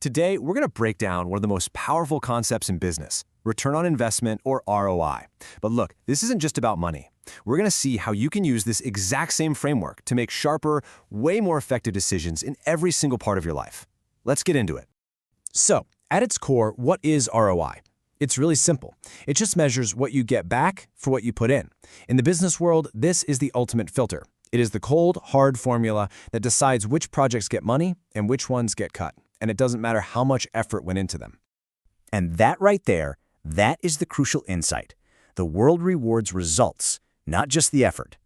Today, we're going to break down one of the most powerful concepts in business, return on investment, or ROI. But look, this isn't just about money. We're going to see how you can use this exact same framework to make sharper, way more effective decisions in every single part of your life. Let's get into it. So, at its core, what is ROI? It's really simple. It just measures what you get back for what you put in. In the business world, this is the ultimate filter. It is the cold, hard formula that decides which projects get money and which ones get cut. And it doesn't matter how much effort went into them. And that right there, that is the crucial insight. The world rewards results, not just the effort.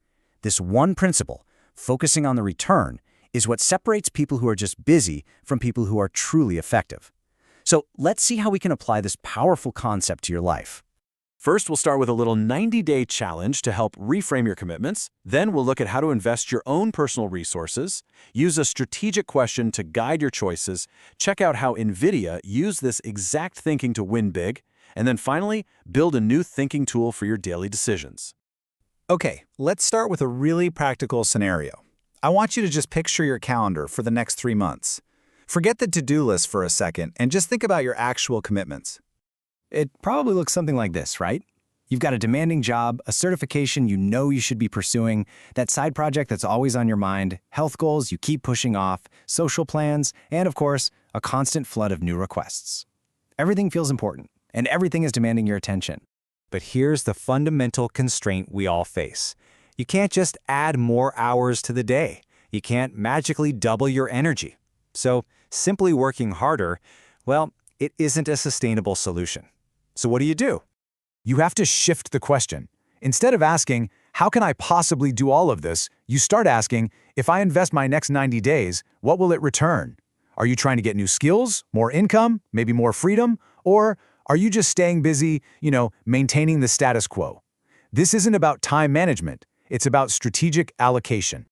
This one principle, focusing on the return, is what separates people who are just busy from people who are truly effective. So let's see how we can apply this powerful concept to your life. First, we'll start with a little 90-day challenge to help reframe your commitments. Then we'll look at how to invest your own personal resources, use a strategic question to guide your choices, check out how NVIDIA used this exact thinking to win big, and then finally, build a new thinking tool for your daily decisions. Okay, let's start with a really practical scenario. I want you to just picture your calendar for the next 3 months. Forget the to-do list for a second and just think about your actual commitments. It probably looks something like this, right? You've got a demanding job, a certification you know you should be pursuing, that side project that's always on your mind, health goals you keep pushing off, social plans, and of course, a constant flood of new requests. Everything feels important, and everything is demanding your attention. But here's the fundamental constraint we all face. You can't just add more hours to the day. You can't magically double your energy. So simply working harder, well, it isn't a sustainable solution. So what do? You have to shift the question. Instead of asking, how can I possibly do all of this? You start asking, if I invest my next 90 days, what will it return? Are you trying to get new skills, more income, maybe more freedom? Or are you just staying busy, maintaining the status quo? This isn't about time management. It's about strategic allocation.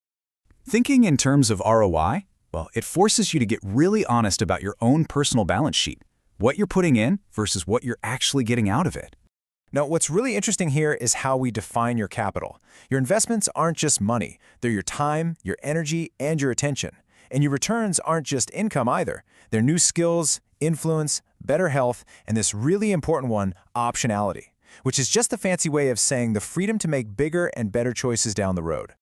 Thinking in terms of ROI, well, it forces you to get really honest about your own personal balance sheet. What you're putting in versus what you're actually getting out of it. Now, what's really interesting here is how we define your capital. Your investments aren't just money. They're your time, your energy, and your attention. And your returns aren't just income either. They're new skills, influence, better health, and this really important one, optionality, which is just a fancy way of saying the freedom to make bigger and better choices down the road.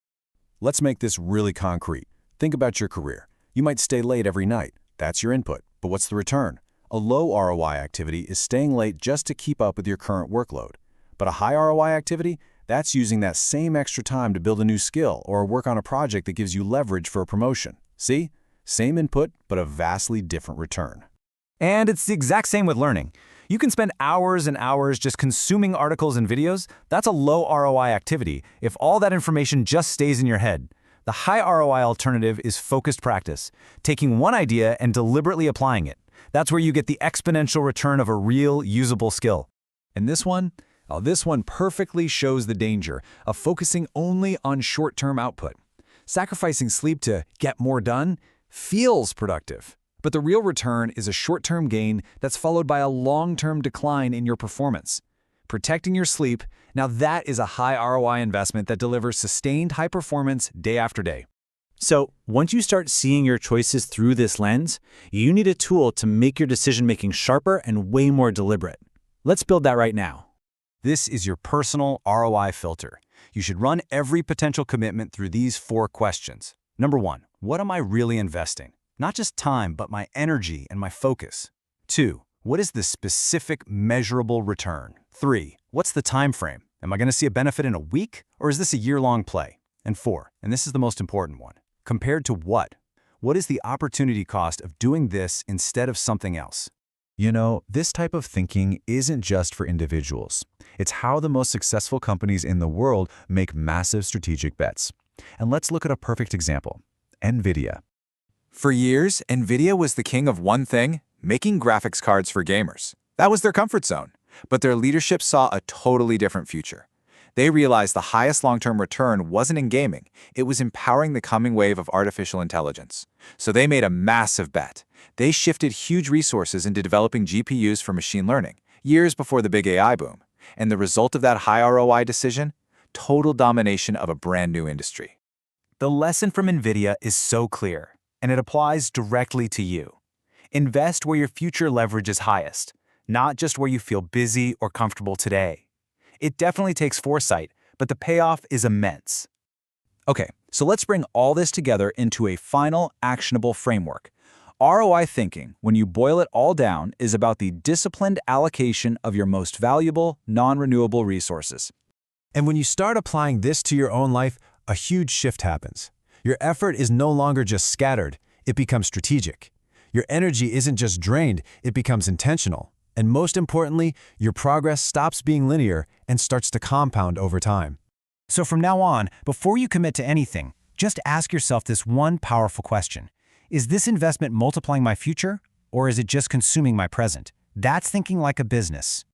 Let's make this really concrete. Think about your career. You might stay late every night. That's your input. But what's the return? A low ROI activity is staying late just to keep up with your current workload. But a high ROI activity, that's using that same extra time to build a new skill or work on a project that gives you leverage for a promotion. See? Same input, but a vastly different return. And it's the exact same with learning. You can spend hours and hours just consuming articles and videos. That's a low ROI activity if all that information just stays in your head. The high ROI alternative is focused practice, taking one idea and deliberately applying it. That's where you get the exponential return of a real, usable skill. And this one perfectly shows the danger of focusing only on short-term output. Sacrificing sleep to get more done feels productive. But the real return is a short-term gain that's followed by a long-term decline in your performance. Protecting your sleep, now that is a high ROI investment that delivers sustained high performance day after day. So once you start seeing your choices through this lens, you need a tool to make your decision-making sharper and way more deliberate. Let's build that right now. This is your personal ROI filter. You should run every potential commitment through these 4 questions. Number 1, what am I really investing? Not just time, but my energy and my focus. 2, what is the specific measurable return? 3, what's the time frame? Am I going to see a benefit in a week, or is this a year-long play? And 4, and this is the most important one, compared to what? What is the opportunity cost of doing this instead of something else? This type of thinking isn't just for individuals. It's how the most successful companies in the world make massive strategic bets. And let's look at a perfect example, NVIDIA. For years, NVIDIA was the king of one thing, making graphics cards for gamers. That was their comfort zone. But their leadership saw a totally different future. They realized the highest long-term return wasn't in gaming, it was empowering the coming wave of artificial intelligence. So they made a massive bet. They shifted huge resources into developing GPUs for machine learning, years before the big AI boom. And the result of that high ROI decision? Total domination of a brand new industry. The lesson from NVIDIA is so clear, and it applies directly to you. Invest where your future leverage is highest, not just where you feel busy or comfortable today. It definitely takes foresight, but the payoff is immense. Okay, so let's bring all this together into a final, actionable framework. ROI thinking, when you boil it all down, is about the disciplined allocation of your most valuable, non-renewable resources. And when you start applying this to your own life, a huge shift happens. Your effort is no longer just scattered, it becomes strategic. Your energy isn't just drained, it becomes intentional. And most importantly, your progress stops being linear and starts to compound over time. So from now on, before you commit to anything, just ask yourself this one powerful question. Is this investment multiplying my future, or is it just consuming my present? That's thinking like a business.